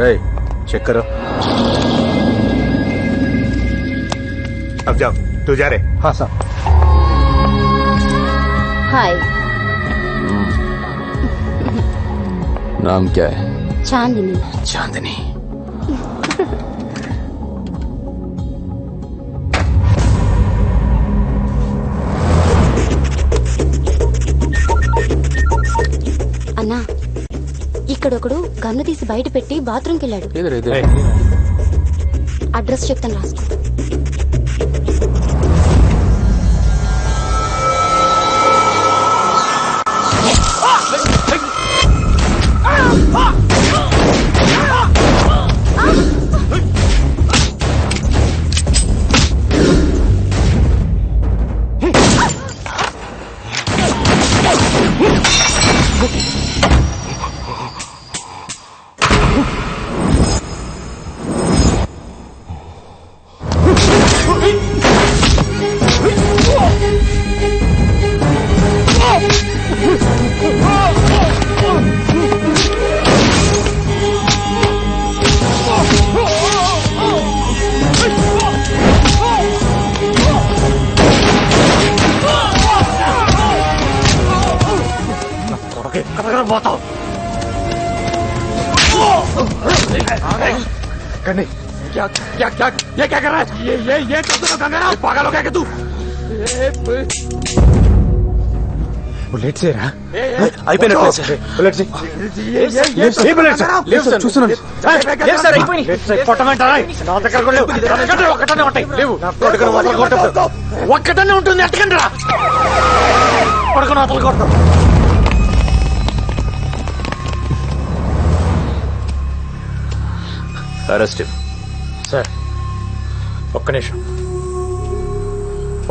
Check करो। अब जाओ, तू जा रहे। हाँ साहब। हाय, नाम क्या है? चांदनी। चांदनी। అన్నా, ఇక్కడొకడు గన్ను తీసి బయట పెట్టి బాత్రూమ్కి వెళ్ళాడు. इधर इधर। అడ్రస్ చెప్తాను, రాసుకో. क्या क्या क्या ये क्या कर रहा है? ये गंगाराम पागल हो गया क्या तू? बुलेट से रहा అయిపోయినట్లే సార్. बुलेट से ये बुलेट से లేదు సార్, చూస్తున్నాను. లేదు సార్ అయిపోయింది. కొట్టమంటారా? నా దగ్గర కూడా లేవు. ఒక్కటనే ఉంటాయి. లేవు. నా కొడుకును వదలు కొట్టదు. ఒక్కటనే ఉంటుంది. ఎట్టకండి రా కొడుకును వదలు కొట్టదు. అరెస్ట్. సార్ ఒక్క నిమిషం,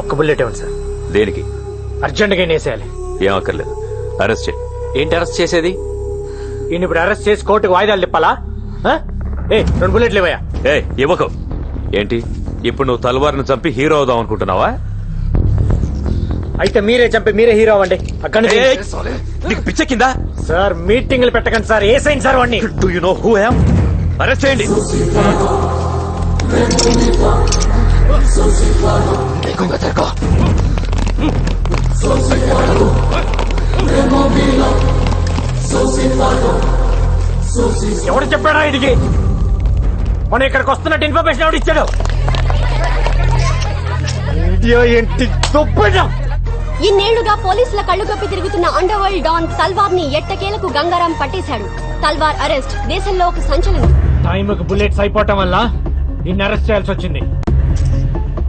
ఒక్క బుల్లెట్ ఇవ్వండి సార్. దేనికి? అర్జెంట్గా వేసేయాలి. ఏం అక్కర్లేదు, అరెస్ట్ చేయి. ఏంటి అరెస్ట్ చేసేది? ఈయన ఇప్పుడు అరెస్ట్ చేసి కోర్టుకు వాయిదాలు తిప్పాలా? రెండు బుల్లెట్లు ఇవ్వయా. ఇవ్వకు. ఏంటి ఇప్పుడు నువ్వు తల్వార్ను చంపి హీరో అవుదాం అనుకుంటున్నావా? అయితే మీరే చంపి మీరే హీరో అవ్వండి. అక్కడ నీకు పిచ్చెక్కిందా? సార్ మీటింగ్లు పెట్టకండి సార్. ఏసైంది సార్ వాడిని. Do you know who I am? Arrest చేయండి. ఎవడు చెప్పాడా ఇదికి? మనం ఇక్కడికి వస్తున్నట్టు ఇన్ఫర్మేషన్ ఎవడు ఇచ్చాడు? ఇండియా ఏంటి దుబ్బడం? ఇన్నేళ్లుగా పోలీసుల కళ్ళు కప్పి తిరుగుతున్న అండర్ వరల్డ్ డాన్ తల్వార్ ని ఎట్టకేలకు గంగారాం పట్టేశాడు. తల్వార్ అరెస్ట్ దేశంలో ఒక సంచలనం. టైంకి బుల్లెట్స్ అయిపోవటం వల్ల ఇన్ని అరెస్ట్ చేయాల్సి వచ్చింది.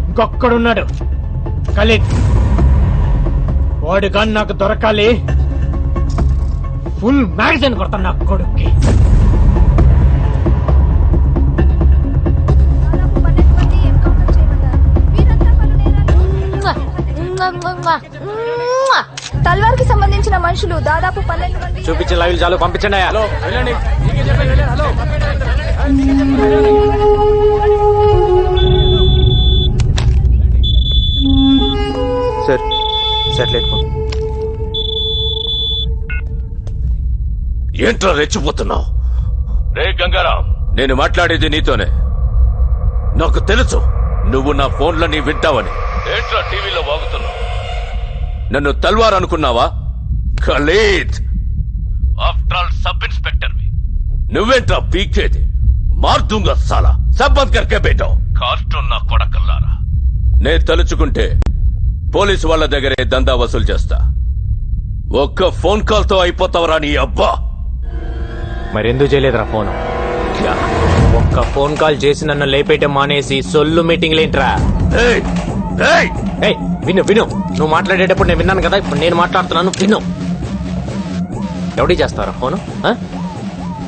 ఇంకొక్కడున్నాడు, ఖలీద్. వాడు కానీ నాకు దొరకాలి. ఫుల్ మ్యాగజైన్ కొడతాను నా కొడుక్కి. తల్వార్ కి సంబంధించిన మనుషులు దాదాపు 12 మంది. చూపించిన లైవ్ చాలు, పంపించండి. హలో వెళ్ళండి. Sir satellite phone. ఏంట్రా రెచ్చిపోతున్నావు? రే గంగారాం, నేను మాట్లాడేది నీతోనే. నాకు తెలుసు నువ్వు నా ఫోన్లని వింటావని. ఏంట్రా టీవీలో వాగుతున్నావు? నన్ను తల్వార్ అనుకున్నావా? Khalid, after all sub inspector. నువ్వేంట్రా పీకేది? మార్దుంగా సాలా. సబ్ బంద్ కర్కే బేటో. కార్టూన్ నా కొడకల్లారా. నేను తలుచుకుంటే పోలీసు వాళ్ళ దగ్గరే దందా వసూలు చేస్తా. ఒక్క ఫోన్ కాల్ తో అయిపోతావరా నీ అబ్బా. మరెందుకు చేయలేదురా ఫోన్? ఒక్క ఫోన్ కాల్ చేసి నన్ను లేపేయటం మానేసి సొల్లు మీటింగ్లేంట్రా? విను విను, నువ్వు మాట్లాడేటప్పుడు నేను విన్నాను కదా, ఇప్పుడు నేను మాట్లాడుతున్నాను విను. ఎవడి చేస్తారా ఫోను?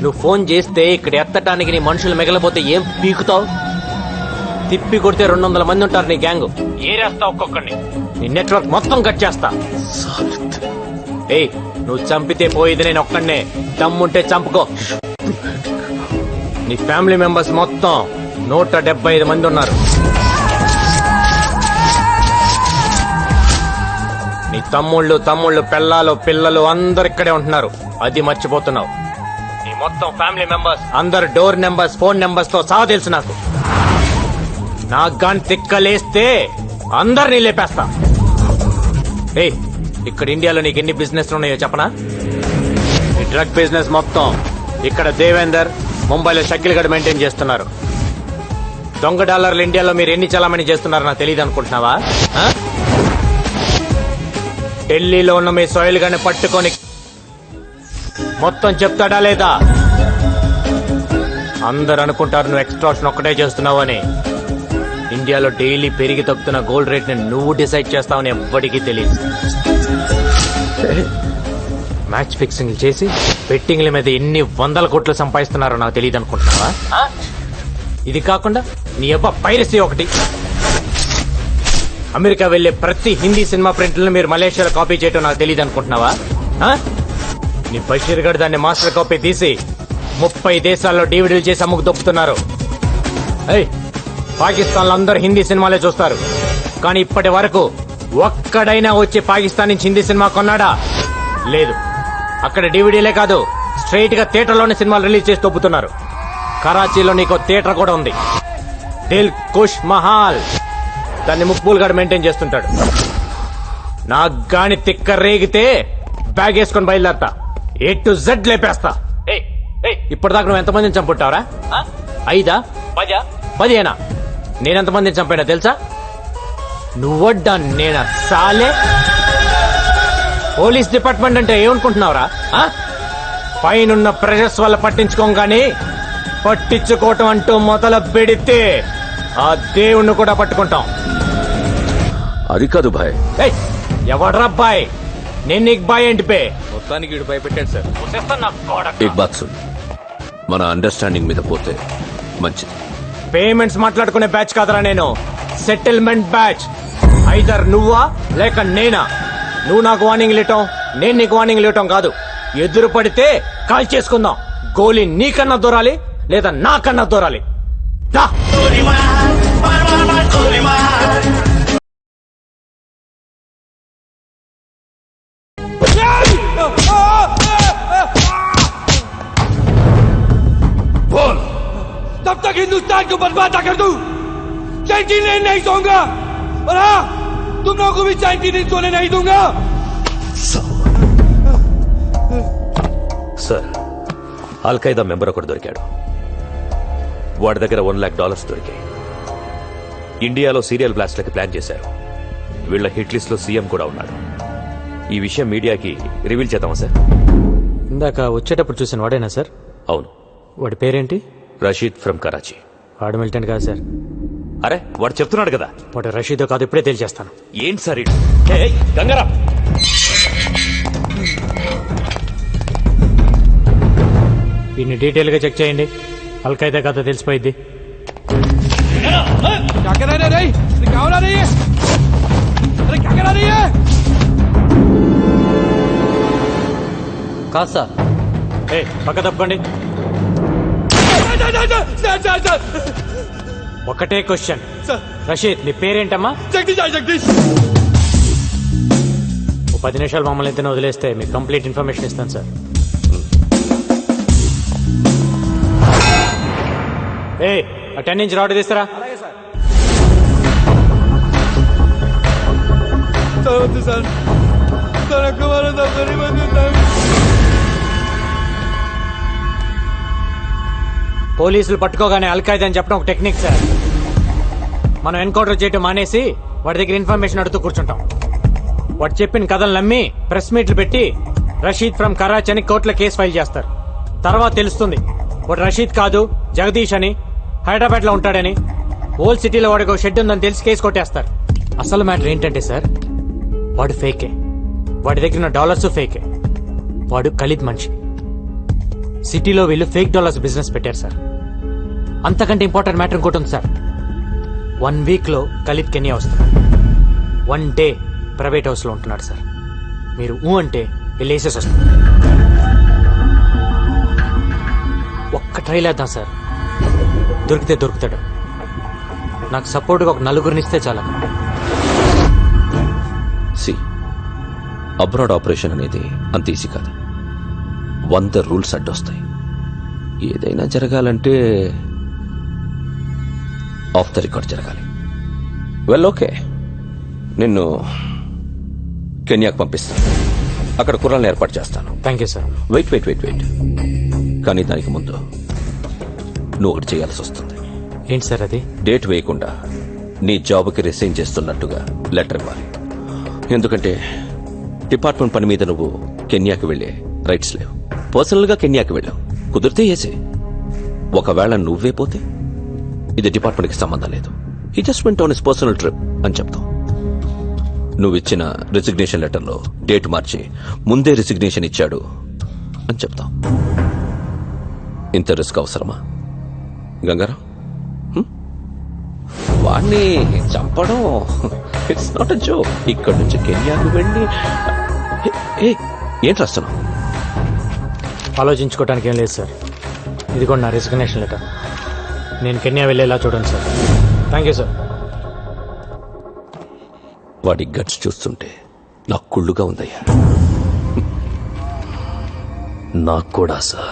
నువ్వు ఫోన్ చేస్తే ఇక్కడ ఎత్తటానికి నీ మనుషులు మిగలపోతే ఏం పీకుతావు? తిప్పి కొడితే 200 మంది ఉంటారు నీ గ్యాంగ్. ఏరేస్తా ఒక్కొక్కడిని. నీ నెట్వర్క్ మొత్తం కట్ చేస్తా. నువ్వు చంపితే పోయేది నేను ఒక్కడనే. దమ్ముంటే చంపుకో. నీ ఫ్యామిలీ మెంబర్స్ మొత్తం 175 మంది ఉన్నారు. నీ తమ్ముళ్ళు పెళ్ళాలు పిల్లలు అందరు ఇక్కడే ఉంటున్నారు. అది మర్చిపోతున్నావు. నీ మొత్తం ఫ్యామిలీ మెంబర్స్ అందరు డోర్ నెంబర్స్ ఫోన్ నెంబర్స్ తో సహా తెలుసు నాకు. నాకు గాని తిక్కలేస్తే అందరినీ లేపేస్తా. ఏయ్, ఇక్కడ ఇండియాలో నీకు ఎన్ని బిజినెస్ ఉన్నాయో చెప్పనా? ఈ డ్రగ్ బిజినెస్ మొత్తం ఇక్కడ దేవేందర్, ముంబైలో షకిల్ గడ్ మెయింటైన్ చేస్తున్నారు. దొంగ డాలర్లు ఇండియాలో మీరు ఎన్ని చలామణి చేస్తున్నారో నాకు తెలియదు అనుకుంటున్నావా? ఆ? ఢిల్లీలో ఉన్న మీ సోయిల్ గాని పట్టుకొని మొత్తం చెప్తాడా లేదా? అందరు అనుకుంటారు నువ్వు ఎక్స్ట్రాక్షన్ ఒక్కటే చేస్తున్నావు అని. ఇండియాలో డైలీ పెరిగి తగ్గుతున్న గోల్డ్ రేట్ ని నువ్వు డిసైడ్ చేస్తావని ఎవ్వడికి తెలియదు. మ్యాచ్ ఫిక్సింగ్ చేసి బెట్టింగ్ల మీద ఎన్ని వందల కోట్లు సంపాదిస్తున్నారో నాకు తెలియదు అనుకుంటున్నావా? ఇది కాకుండా నీ అబ్బా పైరసీ ఒకటి. అమెరికా వెళ్లే ప్రతి హిందీ సినిమా ప్రింట్లను మీరు మలేషియాలో కాపీ చేయటం నాకు తెలియదు అనుకుంటున్నావా? నీ బషీర్ గడ్ దాన్ని మాస్టర్ కాపీ తీసి 30 దేశాల్లో డివిడీలు చేసి అమ్ముకు దొప్పుతున్నారు. పాకిస్తాన్ లో అందరూ హిందీ సినిమాలే చూస్తారు, కానీ ఇప్పటి వరకు ఒక్కడైనా వచ్చి పాకిస్తాన్ నుంచి హిందీ సినిమా కొన్నాడా? లేదు. అక్కడ డివిడీలే కాదు, స్ట్రైట్ గా థియేటర్లోనే సినిమాలు రిలీజ్ చేసి దొప్పుతున్నారు. కరాచీలో నీకు థియేటర్ కూడా ఉంది, దిల్ కుష్ మహాల్. దాన్ని ముక్బూల్ గడ్ మెయింటైన్ చేస్తుంటాడు. నాకు గాని తిక్క రేగితే బ్యాగ్ వేసుకొని బయలుదేరతా, A to Z లేపేస్తా. ఇప్పటిదాకా నువ్వు ఎంతమందిని చంపుంటావరా? 5, 10, 10 నేనెంతమందిని చంపానా తెలుసా? నువ్వడ్డా నేనా సాలే? పోలీస్ డిపార్ట్మెంట్ అంటే ఏమనుకుంటున్నావురా? పైనున్న ప్రెషర్స్ వల్ల పట్టించుకోగాని పట్టించుకోవటం అంటూ మొదలు పెడితే ఆ దేవుణ్ణి కూడా పట్టుకుంటాం. అది కాదు భాయ్. ఎవడ్రా బాయ్? నేను నీకు బాయ్ ఏంటి పే? మొత్తానికి వీడు భయపెట్టాడు సార్. ఏక్ బాత్ సున్, మన అండర్స్టాండింగ్ మీద పోతే మంచిది. పేమెంట్స్ మాట్లాడుకునే బ్యాచ్ కాదరా నేను, సెటిల్మెంట్ బ్యాచ్. ఐదర్ నువ్వా లేక నేనా. నువ్వు నాకు వార్నింగ్ ఇవ్వటం, నేను నీకు వార్నింగ్ ఇవ్వటం కాదు. ఎదురు పడితే కాల్ చేసుకుందాం. గోలీ నీకన్నా దూరాలి లేదా నాకన్నా దూరాలి. దా. बोल, तब तक हिंदुस्तान को बर्बाद कर दूं, 90 दिन नहीं सोऊंगा, और हाँ, तुम लोगों को भी 90 दिन सोने नहीं दूंगा. సార్, అల్ఖైదా మెంబర్ ఒకటి దొరికాడు. వాడి దగ్గర $1 lakh దొరికాయి. ఇండియాలో సీరియల్ బ్లాస్ట్లకి ప్లాన్ చేశారు. వీళ్ళ హిట్ లిస్ట్ లో సీఎం కూడా ఉన్నాడు. ఈ విషయం మీడియాకి రివీల్ చేద్దామా సార్? ఇందాక వచ్చేటప్పుడు చూసిన వాడేనా సార్? అవును. వాడి పేరేంటి? రషీద్ ఫ్రమ్ కరాచీ. వాడు మిలిటెంట్ కాదు సార్. అరే, వాడు చెప్తున్నాడు కదా. వాడు రషీదో కాదు, ఇప్పుడే తెలియజేస్తాను. ఏంటి సార్ ఇది? గంగారాం, దీన్ని డీటెయిల్ గా చెక్ చేయండి. అల్ఖైదా కథ తెలిసిపోయింది. क्या कर रहे रे? अरे क्या हो रहा है? अरे क्या करा रही है? కాదు సార్. పక్క తప్పండి. ఒకటే క్వశ్చన్. రషీద్, నీ పేరేంటమ్మా? जगदीश, जगदीश. ఓ 10 నిమిషాలు మమ్మల్ని ఇద్దరిని వదిలేస్తే మీకు కంప్లీట్ ఇన్ఫర్మేషన్ ఇస్తాను సార్. ఆ 10 ఇంచ్ రాడ్ తీస్తారా? సార్, తనకు దరి పోలీసులు పట్టుకోగానే అల్ఖైదా అని చెప్పడం ఒక టెక్నిక్ సార్. మనం ఎన్కౌంటర్ చేయటం మానేసి వాడి దగ్గర ఇన్ఫర్మేషన్ అడుగుతూ కూర్చుంటాం. వాడు చెప్పిన కథలు నమ్మి ప్రెస్ మీట్లు పెట్టి రషీద్ ఫ్రమ్ కరాచీ అని కోర్టులో కేసు ఫైల్ చేస్తారు. తర్వాత తెలుస్తుంది వాడు రషీద్ కాదు, జగదీష్ అని, హైదరాబాద్ లో ఉంటాడని. ఓల్డ్ సిటీలో వాడికి ఒక షెడ్ ఉందని తెలిసి కేసు కొట్టేస్తారు. అసలు మ్యాటర్ ఏంటంటే సార్, వాడు ఫేకే. వాడి దగ్గర ఉన్న డాలర్స్ ఫేకే. వాడు ఖలీద్ మనిషి. సిటీలో వీళ్ళు ఫేక్ డాలర్స్ బిజినెస్ పెట్టారు సార్. అంతకంటే ఇంపార్టెంట్ మ్యాటర్ ఇంకోటి ఉంది సార్. 1 వీక్ లో ఖలీద్ కెన్యా వస్తుంది. 1 డే ప్రైవేట్ హౌస్ లో ఉంటున్నాడు సార్. మీరు అంటే వెళ్ళేసేసి వస్తుంది. ఒక్క ట్రైల్ వేద్దాం సార్, దొరికితే దొరుకుతాడు. నాకు సపోర్ట్గా ఒక 4 ఇస్తే చాలా. సి, అబ్రాడ్ ఆపరేషన్ అనేది అంత ఈజీ కాదు. 100 రూల్స్ అడ్డొస్తాయి. ఏదైనా జరగాలంటే ఆఫ్ ద రికార్డ్ జరగాలి. వెల్ ఓకే, నిన్ను కెన్యాకు పంపిస్తాను. అక్కడ కుర్రాలను ఏర్పాటు చేస్తాను. Thank you sir. వెయిట్. కానీ దానికి ముందు నువ్వు ఒకటి చేయాల్సి వస్తుంది. ఏంటి సార్ అది? డేట్ వేయకుండా నీ జాబ్కి రిసైన్ చేస్తున్నట్టుగా లెటర్ ఇవ్వాలి. ఎందుకంటే డిపార్ట్మెంట్ పని మీద నువ్వు కెన్యాకి వెళ్ళే రైట్స్ లేవు. పర్సనల్గా కెన్యాకి వెళ్ళావు, కుదిరితే ఏసే. ఒకవేళ నువ్వే పోతే ఇది డిపార్ట్మెంట్కి సంబంధం లేదు. ఈ just went on his personal trip అని చెప్తావు. నువ్విచ్చిన రిజిగ్నేషన్ లెటర్లో డేట్ మార్చి ముందే రిజిగ్నేషన్ ఇచ్చాడు అని చెప్తావు. ఇంత రిస్క్ అవసరమా గంగారాం? వాణ్ణి చంపడం ఇట్స్ నాట్ అ జోక్. ఇక్కడి నుంచి కెన్యాకు వెళ్ళి ఏంటి రాస్తున్నావు? ఆలోచించుకోవడానికి ఏం లేదు సార్. ఇదిగోండి నా రిజిగ్నేషన్ లెటర్. నేను కెన్యా వెళ్ళేలా చూడండి సార్. Thank you sir. వాడి గట్స్ చూస్తుంటే నాకు కుళ్ళుగా ఉందయ్యా. నాకు కూడా సార్.